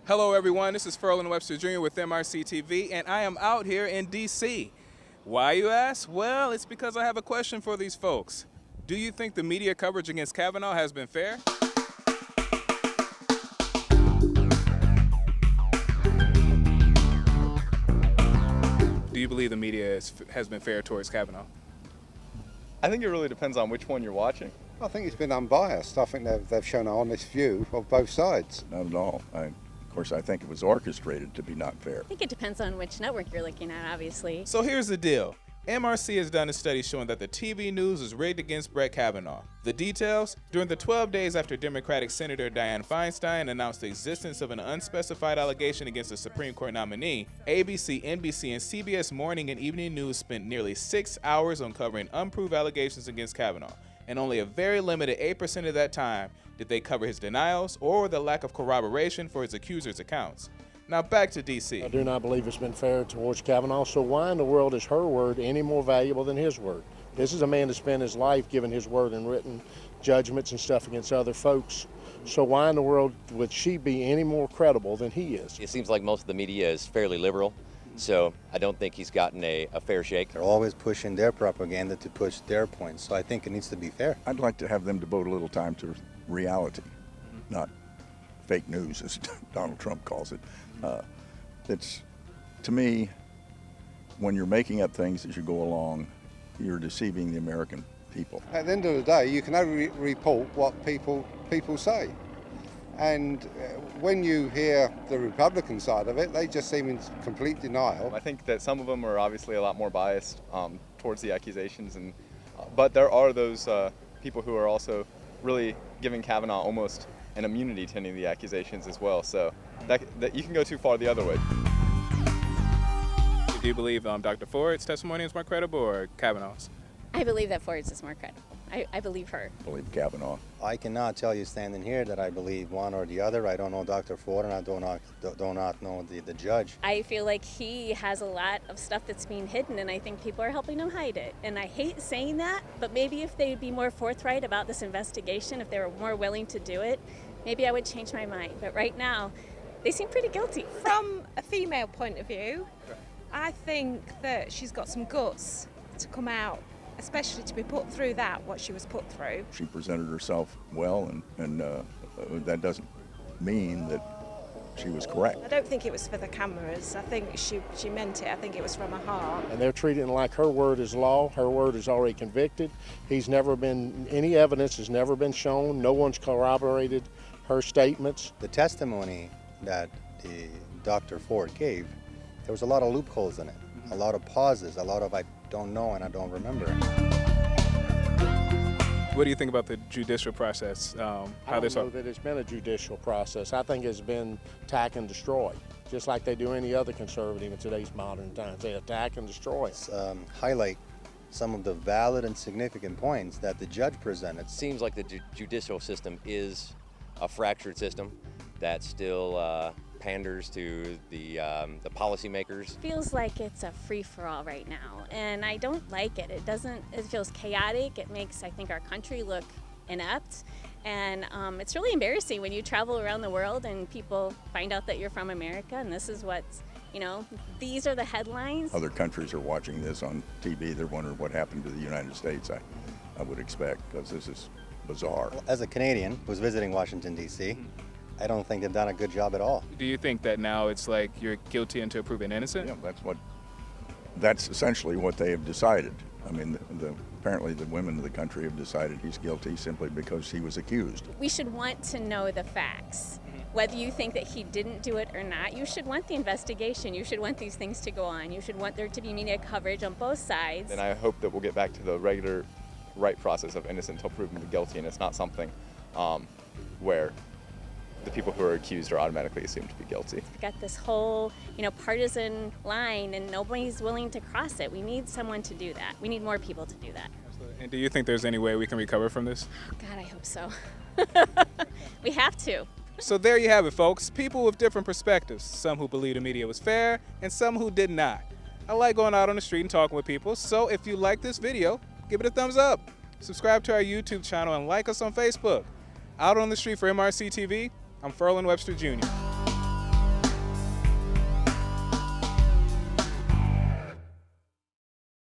Hello everyone, this is Ferlin Webster Jr. with MRC-TV, and I am out here in D.C. Why, you ask? Well, it's because I have a question for these folks. Do you think the media coverage against Kavanaugh has been fair? Do you believe the media has been fair towards Kavanaugh? I think it really depends on which one you're watching. I think it's been unbiased. I think they've shown an honest view of both sides. Not at all. Of course, I think it was orchestrated to be not fair. I think it depends on which network you're looking at, obviously. So here's the deal. MRC has done a study showing that the TV news is rigged against Brett Kavanaugh. The details? During the 12 days after Democratic Senator Dianne Feinstein announced the existence of an unspecified allegation against the Supreme Court nominee, ABC, NBC, and CBS Morning and Evening News spent nearly 6 hours uncovering unproved allegations against Kavanaugh. And only a very limited 8% of that time did they cover his denials or the lack of corroboration for his accusers' accounts. Now back to D.C. I do not believe it's been fair towards Kavanaugh, so why in the world is her word any more valuable than his word? This is a man that spent his life giving his word and written judgments and stuff against other folks. So why in the world would she be any more credible than he is? It seems like most of the media is fairly liberal, so I don't think he's gotten a fair shake. They're always pushing their propaganda to push their points, so I think it needs to be fair. I'd like to have them devote a little time to reality, not fake news, as Donald Trump calls it. It's, to me, when you're making up things as you go along, you're deceiving the American people. At the end of the day, you can only report what people say. And when you hear the Republican side of it, they just seem in complete denial. I think that some of them are obviously a lot more biased towards the accusations, but there are those people who are also really giving Kavanaugh almost an immunity to any of the accusations as well. So that you can go too far the other way. Do you believe Dr. Ford's testimony is more credible or Kavanaugh's? I believe that Ford's is more credible. I believe her. I believe Kavanaugh. I cannot tell you standing here that I believe one or the other. I don't know Dr. Ford, and I do not know the judge. I feel like he has a lot of stuff that's being hidden, and I think people are helping him hide it. And I hate saying that, but maybe if they'd be more forthright about this investigation, if they were more willing to do it, maybe I would change my mind. But right now, they seem pretty guilty. From a female point of view, I think that she's got some guts to come out, especially to be put through what she was put through. She presented herself well, and that doesn't mean that she was correct. I don't think it was for the cameras. I think she meant it. I think it was from her heart. And they're treating it like her word is law. Her word is already convicted. Any evidence has never been shown. No one's corroborated her statements. The testimony that Dr. Ford gave, there was a lot of loopholes in it, a lot of pauses, a lot of I don't know and I don't remember. What do you think about the judicial process? I don't know that it's been a judicial process. I think it's been attack and destroy, just like they do any other conservative in today's modern times. They attack and destroy. Highlight some of the valid and significant points that the judge presented. It seems like the judicial system is a fractured system that still panders to the policymakers. Feels like it's a free-for-all right now, and I don't like it. It feels chaotic. It makes, I think, our country look inept, and it's really embarrassing when you travel around the world and people find out that you're from America, and this is what's, these are the headlines. Other countries are watching this on TV. They're wondering what happened to the United States, I would expect, because this is bizarre. As a Canadian who's visiting Washington, D.C., I don't think they've done a good job at all. Do you think that now it's like you're guilty until proven innocent? Yeah, that's essentially what they have decided. I mean, apparently the women of the country have decided he's guilty simply because he was accused. We should want to know the facts. Whether you think that he didn't do it or not, you should want the investigation. You should want these things to go on. You should want there to be media coverage on both sides. And I hope that we'll get back to the regular right process of innocent until proven guilty, and it's not something where the people who are accused are automatically assumed to be guilty. We've got this whole, partisan line, and nobody's willing to cross it. We need someone to do that. We need more people to do that. Absolutely. And do you think there's any way we can recover from this? Oh, God, I hope so. We have to. So there you have it, folks. People with different perspectives. Some who believe the media was fair, and some who did not. I like going out on the street and talking with people, so if you like this video, give it a thumbs up. Subscribe to our YouTube channel and like us on Facebook. Out on the street for MRC-TV, I'm Ferlin Webster Jr.